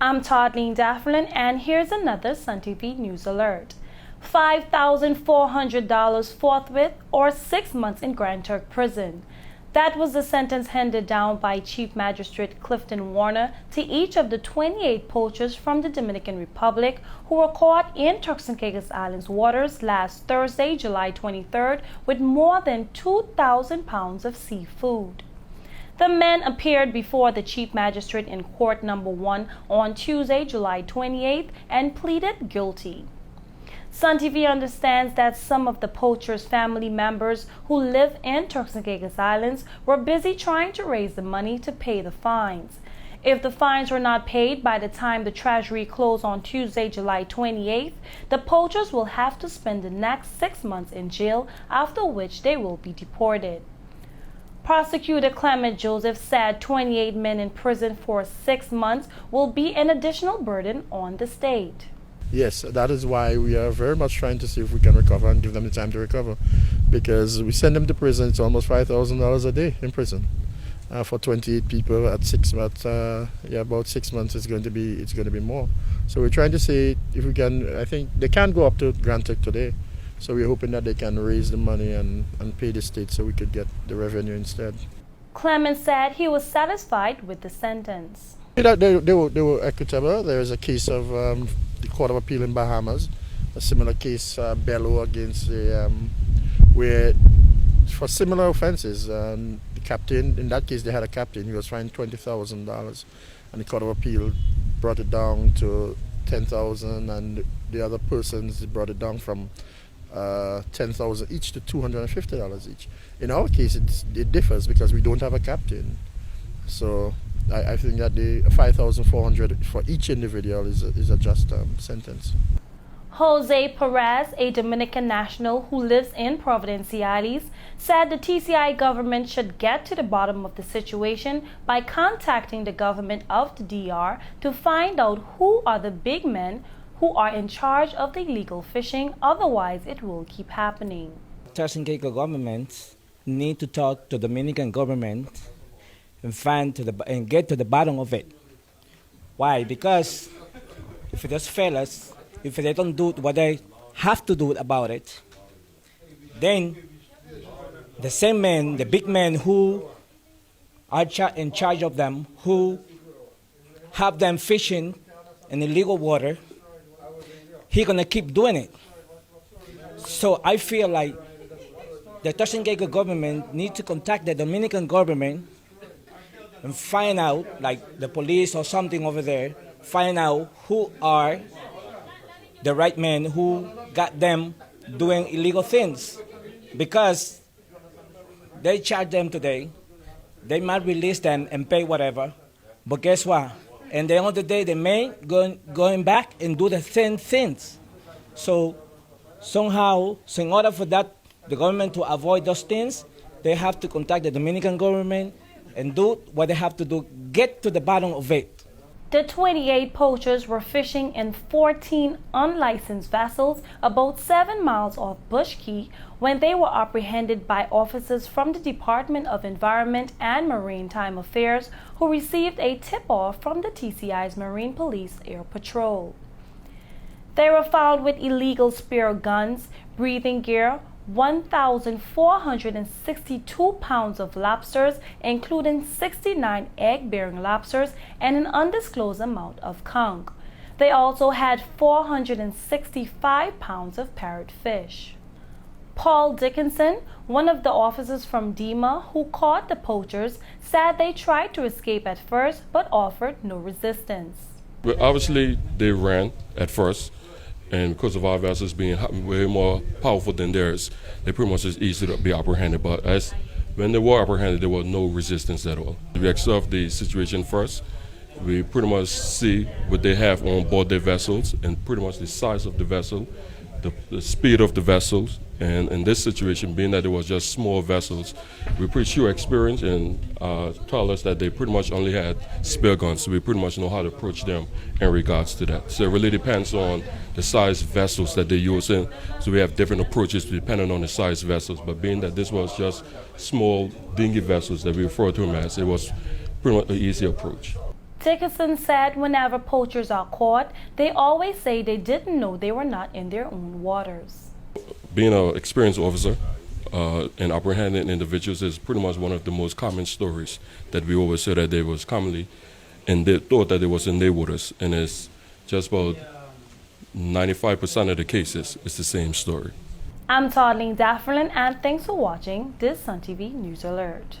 I'm Toddleen Dafflin, and here's another Sun TV News Alert. $5,400 forthwith or 6 months in Grand Turk prison. That was the sentence handed down by Chief Magistrate Clifton Warner to each of the 28 poachers from the Dominican Republic who were caught in Turks and Caicos Islands waters last Thursday, July 23rd, with more than 2,000 pounds of seafood. The men appeared before the Chief Magistrate in Court Number 1 on Tuesday, July 28th, and pleaded guilty. Sun TV understands that some of the poachers' family members who live in Turks and Caicos Islands were busy trying to raise the money to pay the fines. If the fines were not paid by the time the Treasury closed on Tuesday, July 28th, the poachers will have to spend the next 6 months in jail, after which they will be deported. Prosecutor Clement Joseph said 28 men in prison for 6 months will be an additional burden on the state. Yes, that is why we are very much trying to see if we can recover and give them the time to recover. Because we send them to prison, it's almost $5,000 a day in prison. For 28 people at 6 months, about 6 months it's going to be more. So we're trying to see if we can. I think they can't go up to Grand Turk today. So we're hoping that they can raise the money and pay the state so we could get the revenue instead. Clement said he was satisfied with the sentence. They were equitable. There is a case of the Court of Appeal in Bahamas, a similar case, Bello against where for similar offenses. The captain, in that case they had a captain, he was fined $20,000 and the Court of Appeal brought it down to $10,000 and the other persons brought it down from $10,000 each to $250 each. In our case, it differs because we don't have a captain. So I think that the $5,400 for each individual is a just sentence. Jose Perez, a Dominican national who lives in Providenciales, said the TCI government should get to the bottom of the situation by contacting the government of the DR to find out who are the big men who are in charge of the illegal fishing, otherwise it will keep happening. Turks and Caicos government need to talk to the Dominican government and get to the bottom of it. Why? Because if those fellas, if they don't do what they have to do about it, then the same men, the big men who are in charge of them, who have them fishing in illegal water, he's gonna keep doing it. So I feel like the Turks and Caicos government need to contact the Dominican government and find out, like the police or something over there, find out who are the right men who got them doing illegal things. Because they charge them today, they might release them and pay whatever, but guess what? And the end of the day, they may going back and do the same things. So somehow, so in order for that, the government to avoid those things, they have to contact the Dominican government and do what they have to do, get to the bottom of it. The 28 poachers were fishing in 14 unlicensed vessels about 7 miles off Bush Key when they were apprehended by officers from the Department of Environment and Maritime Affairs who received a tip-off from the TCI's Marine Police Air Patrol. They were found with illegal spear guns, breathing gear, 1,462 pounds of lobsters, including 69 egg-bearing lobsters, and an undisclosed amount of conch. They also had 465 pounds of parrotfish. Paul Dickinson, one of the officers from DEMA who caught the poachers, said they tried to escape at first but offered no resistance. Well, obviously, they ran at first. And because of our vessels being way more powerful than theirs, they pretty much just easy to be apprehended. But when they were apprehended, there was no resistance at all. We observed the situation first. We pretty much see what they have on board their vessels and pretty much the size of the vessel, the speed of the vessels. And in this situation, being that it was just small vessels, we're pretty sure experienced and told us that they pretty much only had spear guns, so we pretty much know how to approach them in regards to that. So it really depends on the size vessels that they're using. So we have different approaches depending on the size vessels, but being that this was just small dinghy vessels that we refer to them as, it was pretty much an easy approach. Dickinson said whenever poachers are caught, they always say they didn't know they were not in their own waters. Being an experienced officer and apprehending individuals is pretty much one of the most common stories that we always say that they was commonly, and they thought that it was in their waters, and it's just about 95% of the cases, it's the same story. I'm Toddleen Dafflin, and thanks for watching this Sun TV News Alert.